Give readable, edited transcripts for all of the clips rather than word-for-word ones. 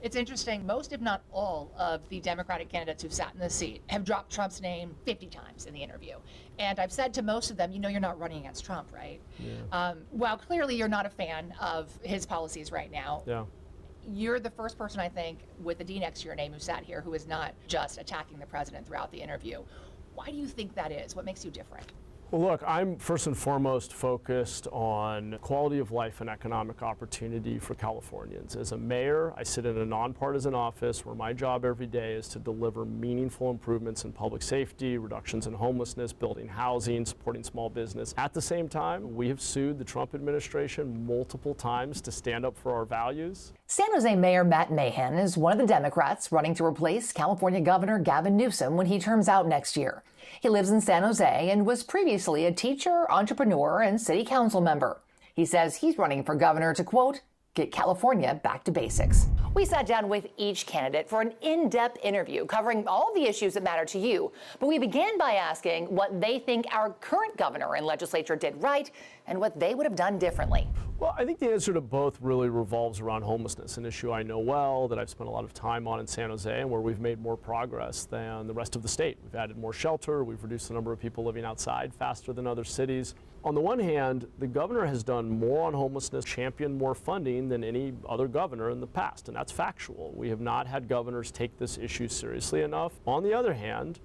It's interesting, most if not all of the Democratic candidates who've sat in this seat have dropped Trump's name 50 times in the interview. And I've said to most of them, you know you're not running against Trump, right? Yeah. While clearly you're not a fan of his policies right now, yeah. You're the first person, I think, with a D next to your name who sat here who is not just attacking the president throughout the interview. Why do you think that is? What makes you different? Well, look, I'm first and foremost focused on quality of life and economic opportunity for Californians. As a mayor, I sit in a nonpartisan office where my job every day is to deliver meaningful improvements in public safety, reductions in homelessness, building housing, supporting small business. At the same time, we have sued the Trump administration multiple times to stand up for our values. San Jose Mayor Matt Mahan is one of the Democrats running to replace California Governor Gavin Newsom when he terms out next year. He lives in San Jose and was previously a teacher, entrepreneur, and city council member. He says he's running for governor to, quote, get California back to basics. We sat down with each candidate for an in-depth interview covering all the issues that matter to you. But we began by asking what they think our current governor and legislature did right and what they would have done differently. Well, I think the answer to both really revolves around homelessness, an issue I know well, that I've spent a lot of time on in San Jose, and where we've made more progress than the rest of the state. We've added more shelter, we've reduced the number of people living outside faster than other cities. On the one hand, the governor has done more on homelessness, championed more funding than any other governor in the past, and that's factual. We have not had governors take this issue seriously enough. On the other hand,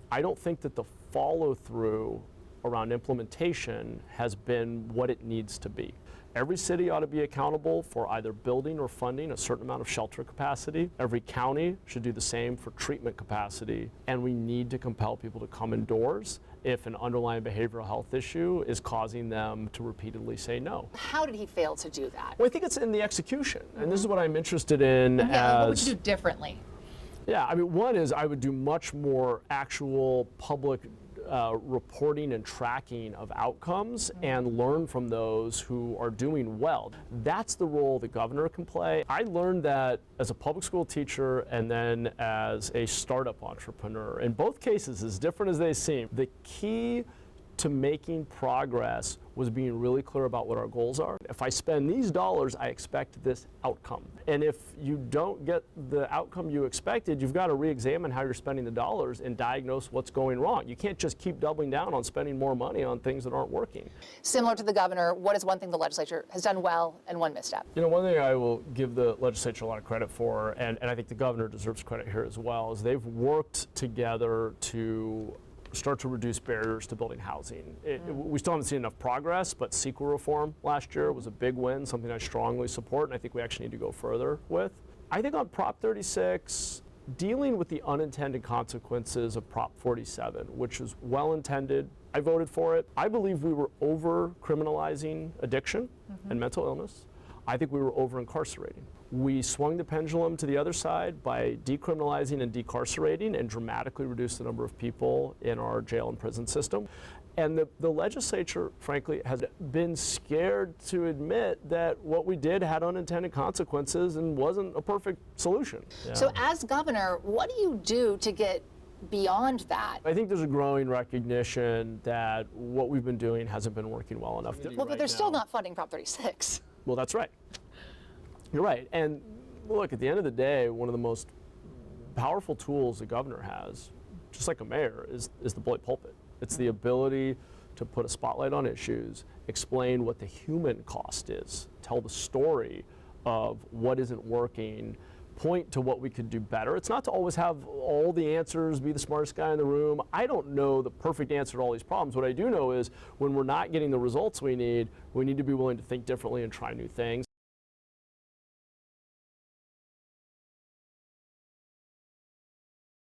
I don't think that the follow-through around implementation has been what it needs to be. Every city ought to be accountable for either building or funding a certain amount of shelter capacity. Every county should do the same for treatment capacity. And we need to compel people to come indoors if an underlying behavioral health issue is causing them to repeatedly say no. How did he fail to do that? Well, I think it's in the execution. And this is what I'm interested in. What would you do differently? Yeah, I mean, one is I would do much more actual public reporting and tracking of outcomes and learn from those who are doing well. That's the role the governor can play. I learned that as a public school teacher and then as a startup entrepreneur. In both cases, as different as they seem, the key to making progress was being really clear about what our goals are. If I spend these dollars, I expect this outcome. And if you don't get the outcome you expected, you've got to re-examine how you're spending the dollars and diagnose what's going wrong. You can't just keep doubling down on spending more money on things that aren't working. Similar to the governor, what is one thing the legislature has done well and one misstep? You know, one thing I will give the legislature a lot of credit for, and I think the governor deserves credit here as well, is they've worked together to start to reduce barriers to building housing. We still haven't seen enough progress, but CEQA reform last year was a big win, something I strongly support, and I think we actually need to go further with. I think on Prop 36, dealing with the unintended consequences of Prop 47, which is well-intended, I voted for it. I believe we were over-criminalizing addiction and mental illness. I think we were over-incarcerating. We swung the pendulum to the other side by decriminalizing and decarcerating and dramatically reduced the number of people in our jail and prison system. And the legislature, frankly, has been scared to admit that what we did had unintended consequences and wasn't a perfect solution. Yeah. So as governor, what do you do to get beyond that? I think there's a growing recognition that what we've been doing hasn't been working well enough. Well, but they're still not funding Prop 36. Well, that's right. You're right. And look, at the end of the day, one of the most powerful tools the governor has, just like a mayor, is the bully pulpit. It's the ability to put a spotlight on issues, explain what the human cost is, tell the story of what isn't working, point to what we could do better. It's not to always have all the answers, be the smartest guy in the room. I don't know the perfect answer to all these problems. What I do know is when we're not getting the results we need to be willing to think differently and try new things.